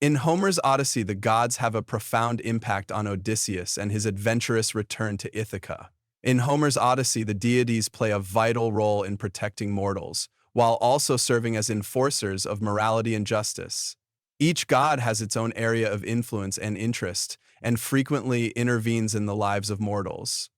In Homer's Odyssey, the gods have a profound impact on Odysseus and his adventurous return to Ithaca. In Homer's Odyssey, the deities play a vital role in protecting mortals, while also serving as enforcers of morality and justice. Each god has its own area of influence and interest, and frequently intervenes in the lives of mortals.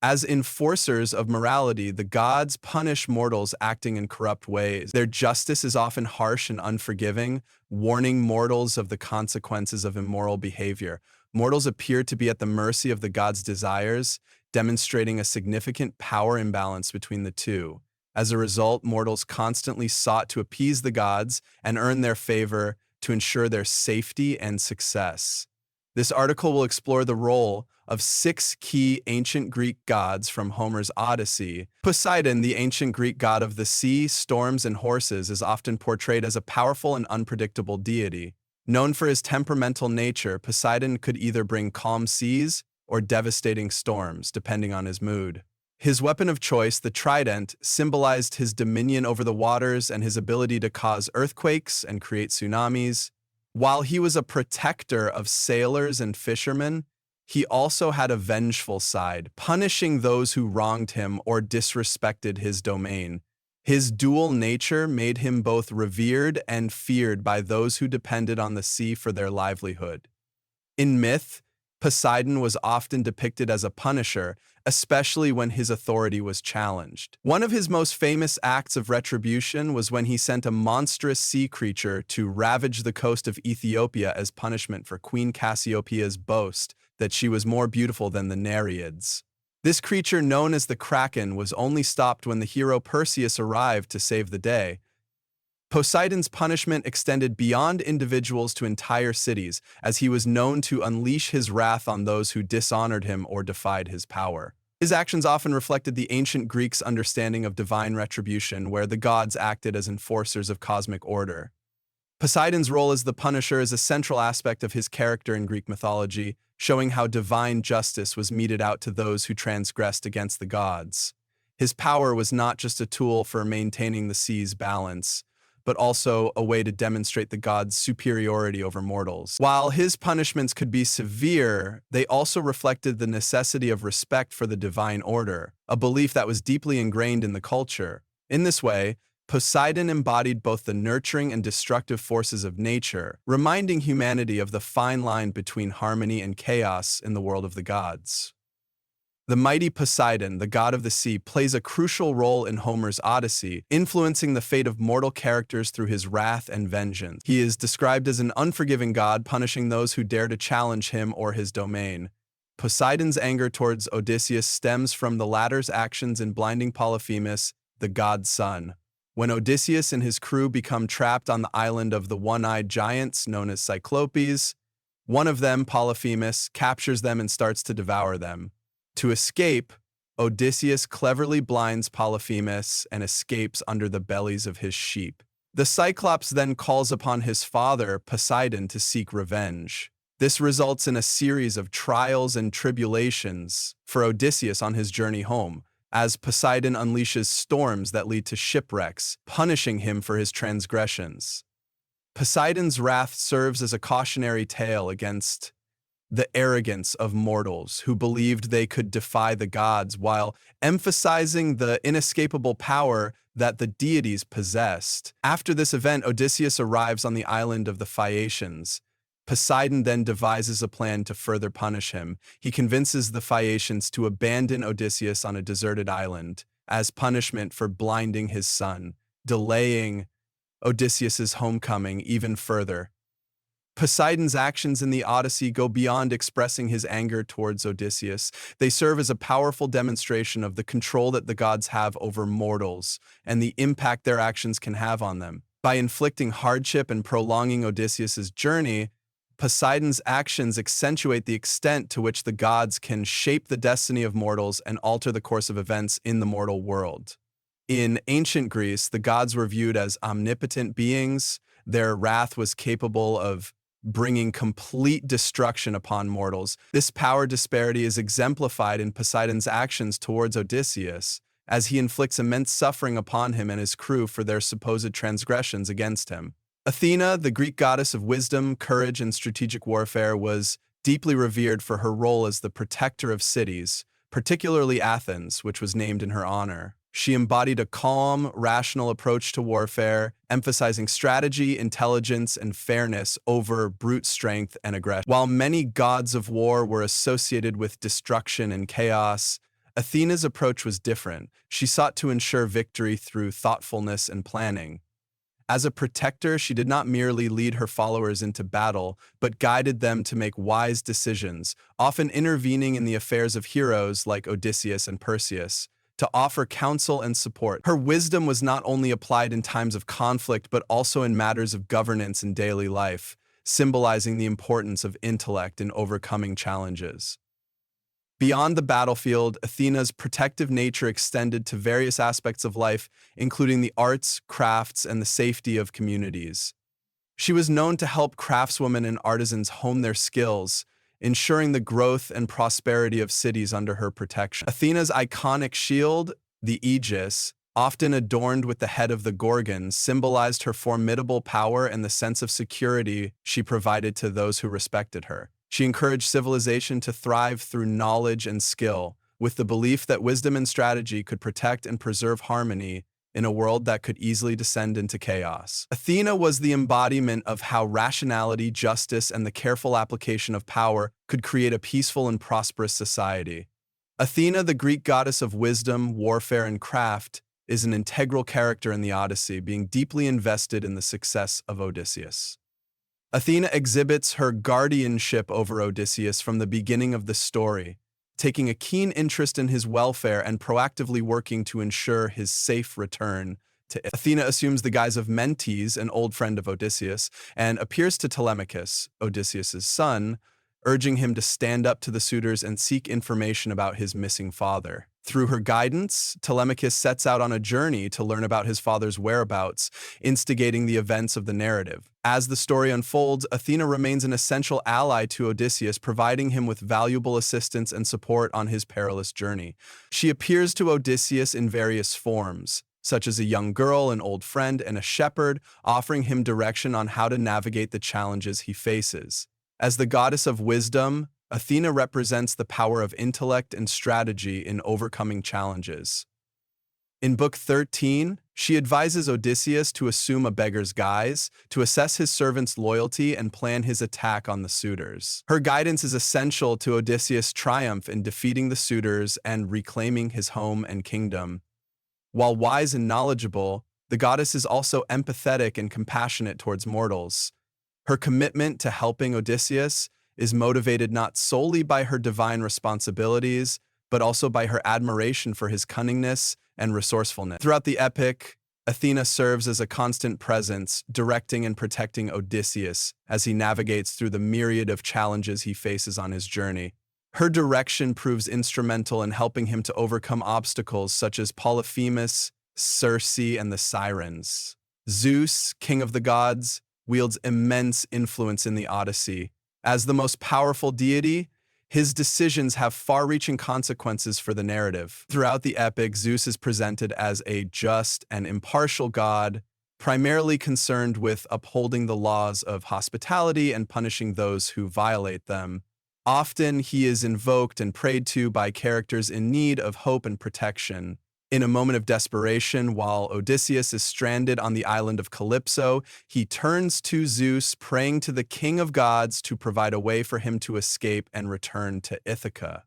As enforcers of morality, the gods punish mortals acting in corrupt ways. Their justice is often harsh and unforgiving, warning mortals of the consequences of immoral behavior. Mortals appear to be at the mercy of the gods' desires, demonstrating a significant power imbalance between the two. As a result, mortals constantly sought to appease the gods and earn their favor to ensure their safety and success. This article will explore the role of 6 key ancient Greek gods from Homer's Odyssey. Poseidon, the ancient Greek god of the sea, storms, and horses, is often portrayed as a powerful and unpredictable deity. Known for his temperamental nature, Poseidon could either bring calm seas or devastating storms, depending on his mood. His weapon of choice, the trident, symbolized his dominion over the waters and his ability to cause earthquakes and create tsunamis. While he was a protector of sailors and fishermen, he also had a vengeful side, punishing those who wronged him or disrespected his domain. His dual nature made him both revered and feared by those who depended on the sea for their livelihood. In myth, Poseidon was often depicted as a punisher, especially when his authority was challenged. One of his most famous acts of retribution was when he sent a monstrous sea creature to ravage the coast of Ethiopia as punishment for Queen Cassiopeia's boast that she was more beautiful than the Nereids. This creature, known as the Kraken, was only stopped when the hero Perseus arrived to save the day. Poseidon's punishment extended beyond individuals to entire cities, as he was known to unleash his wrath on those who dishonored him or defied his power. His actions often reflected the ancient Greeks' understanding of divine retribution, where the gods acted as enforcers of cosmic order. Poseidon's role as the Punisher is a central aspect of his character in Greek mythology, showing how divine justice was meted out to those who transgressed against the gods. His power was not just a tool for maintaining the sea's balance, but also a way to demonstrate the gods' superiority over mortals. While his punishments could be severe, they also reflected the necessity of respect for the divine order, a belief that was deeply ingrained in the culture. In this way, Poseidon embodied both the nurturing and destructive forces of nature, reminding humanity of the fine line between harmony and chaos in the world of the gods. The mighty Poseidon, the god of the sea, plays a crucial role in Homer's Odyssey, influencing the fate of mortal characters through his wrath and vengeance. He is described as an unforgiving god, punishing those who dare to challenge him or his domain. Poseidon's anger towards Odysseus stems from the latter's actions in blinding Polyphemus, the god's son. When Odysseus and his crew become trapped on the island of the one-eyed giants known as Cyclopes, one of them, Polyphemus, captures them and starts to devour them. To escape, Odysseus cleverly blinds Polyphemus and escapes under the bellies of his sheep. The Cyclops then calls upon his father, Poseidon, to seek revenge. This results in a series of trials and tribulations for Odysseus on his journey home, as Poseidon unleashes storms that lead to shipwrecks, punishing him for his transgressions. Poseidon's wrath serves as a cautionary tale against the arrogance of mortals who believed they could defy the gods, while emphasizing the inescapable power that the deities possessed. After this event, Odysseus arrives on the island of the Phaeacians. Poseidon then devises a plan to further punish him. He convinces the Phaeacians to abandon Odysseus on a deserted island as punishment for blinding his son, delaying Odysseus's homecoming even further. Poseidon's actions in the Odyssey go beyond expressing his anger towards Odysseus. They serve as a powerful demonstration of the control that the gods have over mortals and the impact their actions can have on them. By inflicting hardship and prolonging Odysseus's journey, Poseidon's actions accentuate the extent to which the gods can shape the destiny of mortals and alter the course of events in the mortal world. In ancient Greece, the gods were viewed as omnipotent beings. Their wrath was capable of bringing complete destruction upon mortals. This power disparity is exemplified in Poseidon's actions towards Odysseus, as he inflicts immense suffering upon him and his crew for their supposed transgressions against him. Athena, the Greek goddess of wisdom, courage, and strategic warfare, was deeply revered for her role as the protector of cities, particularly Athens, which was named in her honor. She embodied a calm, rational approach to warfare, emphasizing strategy, intelligence, and fairness over brute strength and aggression. While many gods of war were associated with destruction and chaos, Athena's approach was different. She sought to ensure victory through thoughtfulness and planning. As a protector, she did not merely lead her followers into battle, but guided them to make wise decisions, often intervening in the affairs of heroes like Odysseus and Perseus, to offer counsel and support. Her wisdom was not only applied in times of conflict, but also in matters of governance and daily life, symbolizing the importance of intellect in overcoming challenges. Beyond the battlefield, Athena's protective nature extended to various aspects of life, including the arts, crafts, and the safety of communities. She was known to help craftswomen and artisans hone their skills, ensuring the growth and prosperity of cities under her protection. Athena's iconic shield, the Aegis, often adorned with the head of the Gorgon, symbolized her formidable power and the sense of security she provided to those who respected her. She encouraged civilization to thrive through knowledge and skill, with the belief that wisdom and strategy could protect and preserve harmony in a world that could easily descend into chaos. Athena was the embodiment of how rationality, justice, and the careful application of power could create a peaceful and prosperous society. Athena, the Greek goddess of wisdom, warfare, and craft, is an integral character in the Odyssey, being deeply invested in the success of Odysseus. Athena exhibits her guardianship over Odysseus from the beginning of the story, taking a keen interest in his welfare and proactively working to ensure his safe return to Athena assumes the guise of Mentes, an old friend of Odysseus, and appears to Telemachus, Odysseus's son, urging him to stand up to the suitors and seek information about his missing father. Through her guidance, Telemachus sets out on a journey to learn about his father's whereabouts, instigating the events of the narrative. As the story unfolds, Athena remains an essential ally to Odysseus, providing him with valuable assistance and support on his perilous journey. She appears to Odysseus in various forms, such as a young girl, an old friend, and a shepherd, offering him direction on how to navigate the challenges he faces. As the goddess of wisdom, Athena represents the power of intellect and strategy in overcoming challenges. In Book 13, she advises Odysseus to assume a beggar's guise, to assess his servant's loyalty, and plan his attack on the suitors. Her guidance is essential to Odysseus' triumph in defeating the suitors and reclaiming his home and kingdom. While wise and knowledgeable, the goddess is also empathetic and compassionate towards mortals. Her commitment to helping Odysseus is motivated not solely by her divine responsibilities, but also by her admiration for his cunningness and resourcefulness. Throughout the epic, Athena serves as a constant presence, directing and protecting Odysseus as he navigates through the myriad of challenges he faces on his journey. Her direction proves instrumental in helping him to overcome obstacles such as Polyphemus, Circe, and the Sirens. Zeus, king of the gods, wields immense influence in the Odyssey. As the most powerful deity, his decisions have far-reaching consequences for the narrative. Throughout the epic, Zeus is presented as a just and impartial god, primarily concerned with upholding the laws of hospitality and punishing those who violate them. Often, he is invoked and prayed to by characters in need of hope and protection. In a moment of desperation, while Odysseus is stranded on the island of Calypso, he turns to Zeus, praying to the king of gods to provide a way for him to escape and return to Ithaca.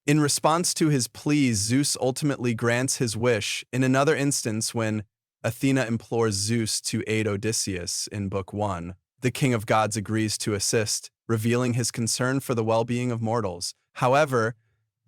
In response to his pleas, Zeus ultimately grants his wish. In another instance, when Athena implores Zeus to aid Odysseus in Book 1, the king of gods agrees to assist, revealing his concern for the well-being of mortals. However,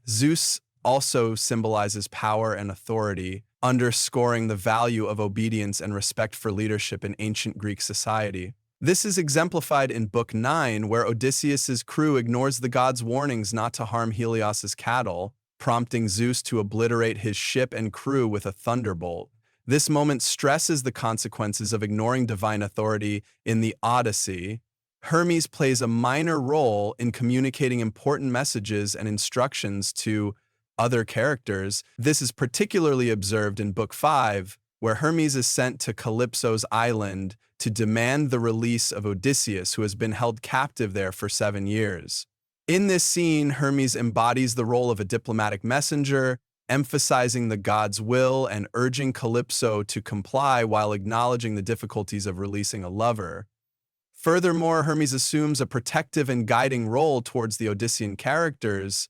Zeus also symbolizes power and authority, underscoring the value of obedience and respect for leadership in ancient Greek society. This is exemplified in Book 9, where Odysseus's crew ignores the god's warnings not to harm Helios's cattle, prompting Zeus to obliterate his ship and crew with a thunderbolt. This moment stresses the consequences of ignoring divine authority. In the Odyssey, Hermes plays a minor role in communicating important messages and instructions to other characters. This is particularly observed in Book 5, where Hermes is sent to Calypso's island to demand the release of Odysseus, who has been held captive there for 7 years. In this scene, Hermes embodies the role of a diplomatic messenger, emphasizing the god's will and urging Calypso to comply while acknowledging the difficulties of releasing a lover. Furthermore, Hermes assumes a protective and guiding role towards the Odyssean characters.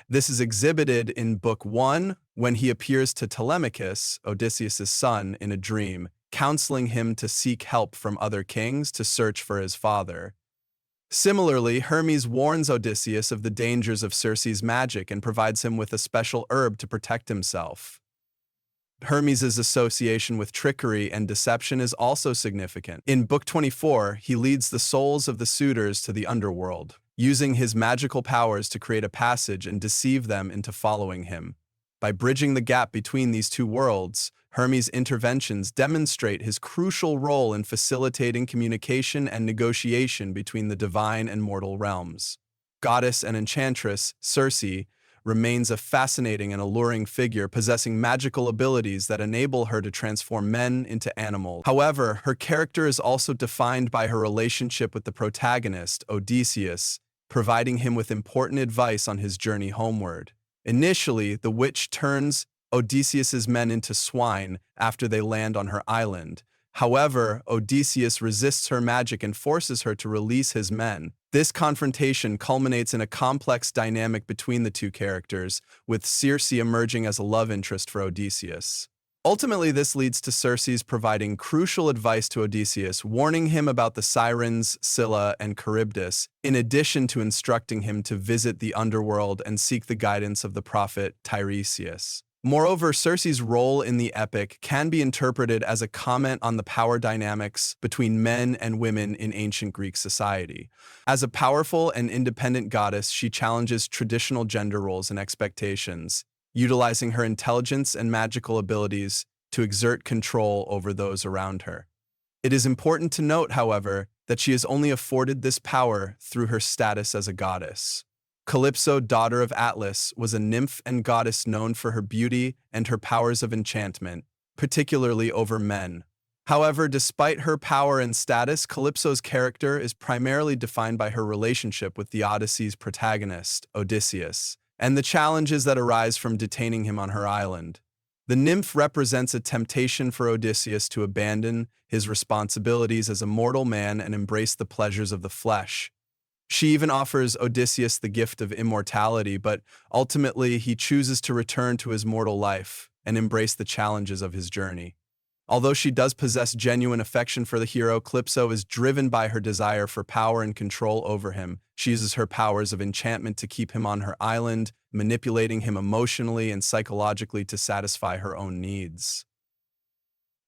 This is exhibited in Book 1 when he appears to Telemachus, Odysseus' son, in a dream, counseling him to seek help from other kings to search for his father. Similarly, Hermes warns Odysseus of the dangers of Circe's magic and provides him with a special herb to protect himself. Hermes' association with trickery and deception is also significant. In Book 24, he leads the souls of the suitors to the underworld, using his magical powers to create a passage and deceive them into following him. By bridging the gap between these two worlds, Hermes' interventions demonstrate his crucial role in facilitating communication and negotiation between the divine and mortal realms. Goddess and enchantress Circe remains a fascinating and alluring figure possessing magical abilities that enable her to transform men into animals. However, her character is also defined by her relationship with the protagonist, Odysseus, providing him with important advice on his journey homeward. Initially, the witch turns Odysseus's men into swine after they land on her island. However, Odysseus resists her magic and forces her to release his men. This confrontation culminates in a complex dynamic between the two characters, with Circe emerging as a love interest for Odysseus. Ultimately, this leads to Circe's providing crucial advice to Odysseus, warning him about the sirens Scylla and Charybdis, in addition to instructing him to visit the underworld and seek the guidance of the prophet Tiresias. Moreover, Circe's role in the epic can be interpreted as a comment on the power dynamics between men and women in ancient Greek society. As a powerful and independent goddess, she challenges traditional gender roles and expectations, utilizing her intelligence and magical abilities to exert control over those around her. It is important to note, however, that she is only afforded this power through her status as a goddess. Calypso, daughter of Atlas, was a nymph and goddess known for her beauty and her powers of enchantment, particularly over men. However, despite her power and status, Calypso's character is primarily defined by her relationship with the Odyssey's protagonist, Odysseus, and the challenges that arise from detaining him on her island. The nymph represents a temptation for Odysseus to abandon his responsibilities as a mortal man and embrace the pleasures of the flesh. She even offers Odysseus the gift of immortality, but ultimately he chooses to return to his mortal life and embrace the challenges of his journey. Although she does possess genuine affection for the hero, Calypso is driven by her desire for power and control over him. She uses her powers of enchantment to keep him on her island, manipulating him emotionally and psychologically to satisfy her own needs.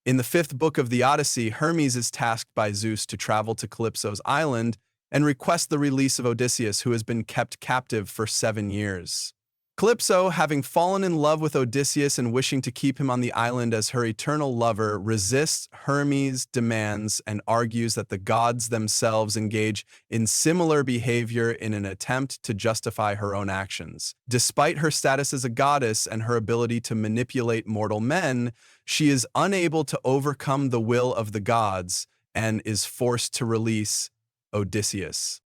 In the 5th book of the Odyssey, Hermes is tasked by Zeus to travel to Calypso's island and request the release of Odysseus, who has been kept captive for 7 years. Calypso, having fallen in love with Odysseus and wishing to keep him on the island as her eternal lover, resists Hermes' demands and argues that the gods themselves engage in similar behavior in an attempt to justify her own actions. Despite her status as a goddess and her ability to manipulate mortal men, she is unable to overcome the will of the gods and is forced to release Odysseus.